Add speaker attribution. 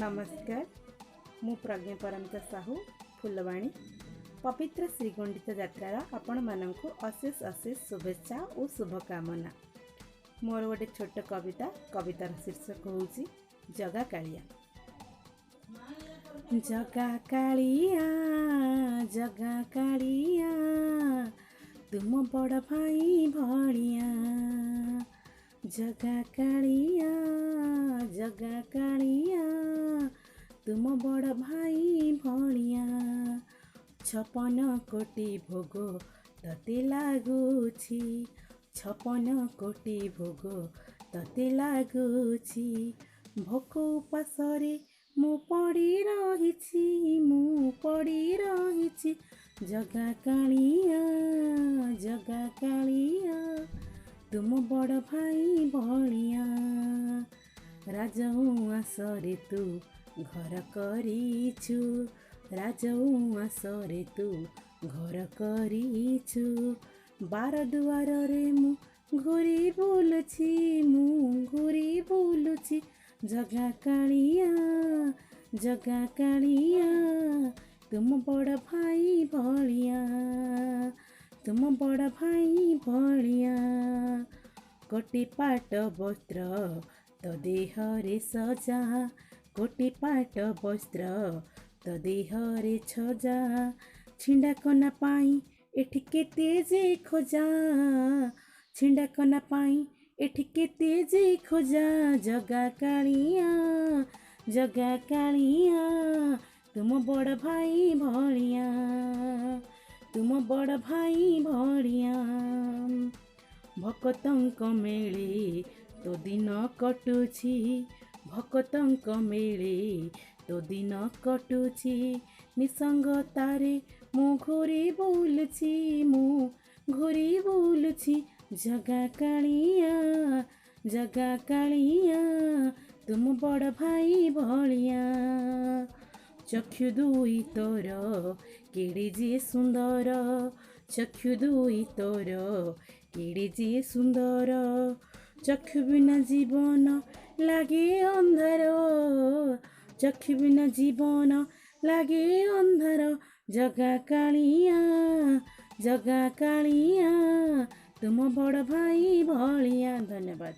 Speaker 1: नमस्कार मु प्रज्ञा परमिता साहू फुलवाणी पवित्र श्रीगुंडिच यात्रार आपण मानकु अशेष अशेष शुभेच्छा और शुभकामना। मोर गोटे छोट कवितार शीर्षक होउची जगा कालिया। जगा कालिया जगा कालिया तुम बड़ भाई भलिया। जगा कालिया तुम बड़ भाई भलिया। 56 कोटी भोग तते लागुछि 56 कोटी भोग तते लागुछि। भोक उपासरे मु पड़ी रहिछि जगा कालिया तुम बड़ भाई भलिया। राजउआसरे तू घर करिछु राजउआसरे तू घर करिछु। 12 दुआर रे मु घुरी बुलुछि जगा कालिया तुम बड़ भाई भलिया तुम बड़ भाई भलिया। कोटि पाट वस्त्र तो देह रे सजा कोटि पाट वस्त्र तो देह रे छजा। छिंडा कना पाई एठी केते जे खोजा छिंडा कना पाई एठी केते जे खोजा। जगा कालिया तुम बड़ भाई भलिया तुम बड़ भाई भलिया। भक्तंक मेले तो दिन कटुछि भक्तंक मेले तो दिन कटुछि। निसंगतारे मु घुरी बुलुछि जगा कालिया तुम बड़ भाई भलिया। चक्षु दुई तोर केड़े जे सुंदर चक्षु दुई तोर केड़े जे सुंदर। चक्षु बिना जीवन लागे अंधार चक्षु बिना जीवन लागे अंधार। जगा कालिया तुम बड़ भाई भलिया। धन्यवाद।